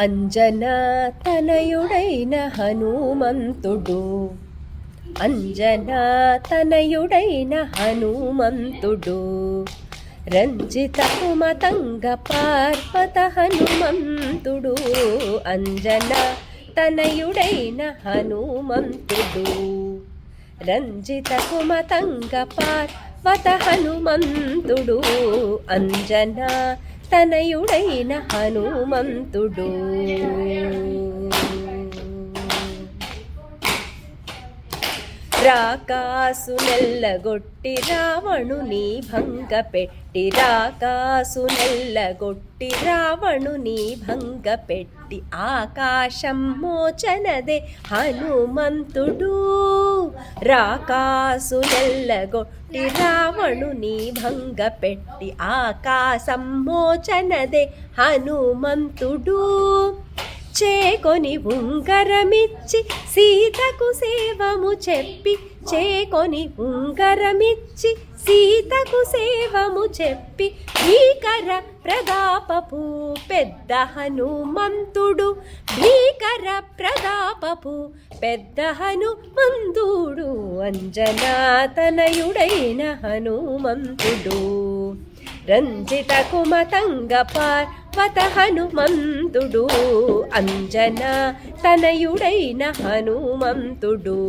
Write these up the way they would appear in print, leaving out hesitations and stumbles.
అంజనా తనయుడైన హనుమంతుడు, అంజనా తనయుడైన హనుమంతుడు, రంజిత కుమతంగ పార్వత హనుమంతుడు, అంజనా తనయుడైన హనుమంతుడు, రంజిత కుమతంగ పార్వత హనుమంతుడు, అంజనా తనయుడైన హనుమంతుడు. రాకాసు నెల్లగొట్టి రావణుని భంగపెట్టి, రాకాసు నెల్లగొట్టి రావణుని భంగపెట్టి, ఆకాశం మోచనదే హనుమంతుడు, రాకాసు నెల్లగొట్టి రావణుని భంగపెట్టి, ఆకాశం మోచనదే హనుమంతుడు, చేకొని ఉంగరమిచ్చి సీతకు సేవము చెప్పి, చేకొని ఉంగరమిచ్చి సీతకు సేవము చెప్పి, భీకర ప్రతాపపు పెద్ద హనుమంతుడు, భీకర ప్రతాపపు పెద్ద హనుమంతుడు, అంజనా తనయుడైన హనుమంతుడు, రంజిత కుమతంగ పార్వత హనుమంతుడు, అంజనా తనయుడైన హనుమంతుడు.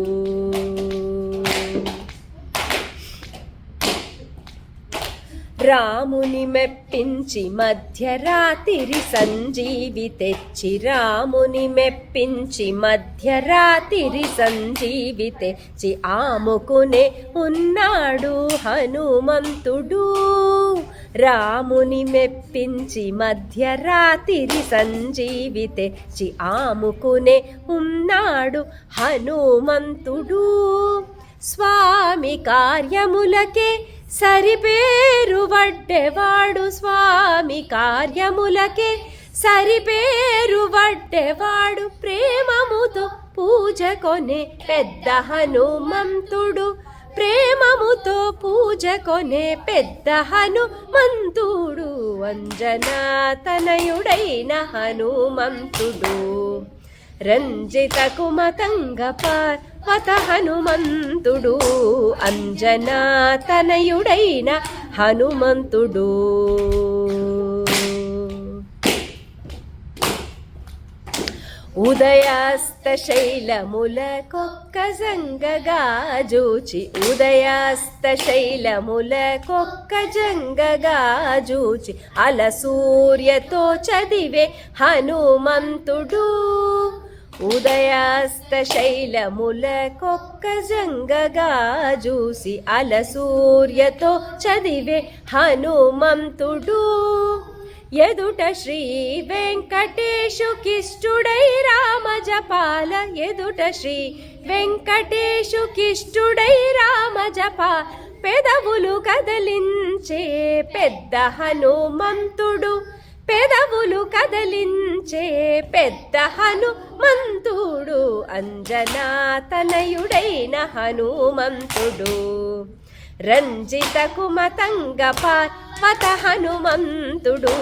రాముని మెప్పించి మధ్యరాత్రి సంజీవి తెచ్చి, రాముని మెప్పించి మధ్యరాత్రి సంజీవి తెచ్చి, ఆముకునే ఉన్నాడు హనుమంతుడు, రాముని మెప్పించి మధ్యరాత్రి సంజీవి తెచ్చి, ఆముకునే ఉన్నాడు హనుమంతుడు, స్వామి కార్యములకే సరిపేరు వడ్డెవాడు, స్వామి కార్యములకే సరిపేరు వడ్డెవాడు, ప్రేమముతో పూజ కొనే పెద్ద హనుమంతుడు, ప్రేమముతో పూజ కొనే పెద్ద హనుమంతుడు, అంజనా తనయుడైన హనుమంతుడు, రంజిత కుమతంగ పార్వత హనుమంతుడు, అంజనా తనయుడైన హనుమంతుడు. ఉదయాస్త శైలములకొక్క జంగగా జూచి, ఉదయాస్త శైలములకొక్క జంగగా జూచి, అల సూర్యతో చదివే హనుమంతుడు, ఉదయాస్త శైలములకొక్క జంగగా జూసి, అల సూర్యతో చదివే హనుమంతుడు, ఎదుట శ్రీ వెంకటేశుకిష్టుడై రామ జపాల, ఎదుట శ్రీ వెంకటేశుకిష్టుడై రామ జపా, పెదవులు కదలించే పెద్ద హనుమంతుడు, పెదవులు కదలించే పెద్ద హనుమంతుడు, అంజనా తనయుడైన హనుమంతుడు, రంజిత కుమతంగ పార్వత హనుమంతుడు,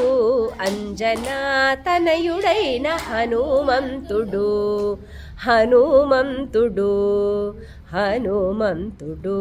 అంజనా తనయుడైన హనుమంతుడు, హనుమంతుడు, హనుమంతుడు.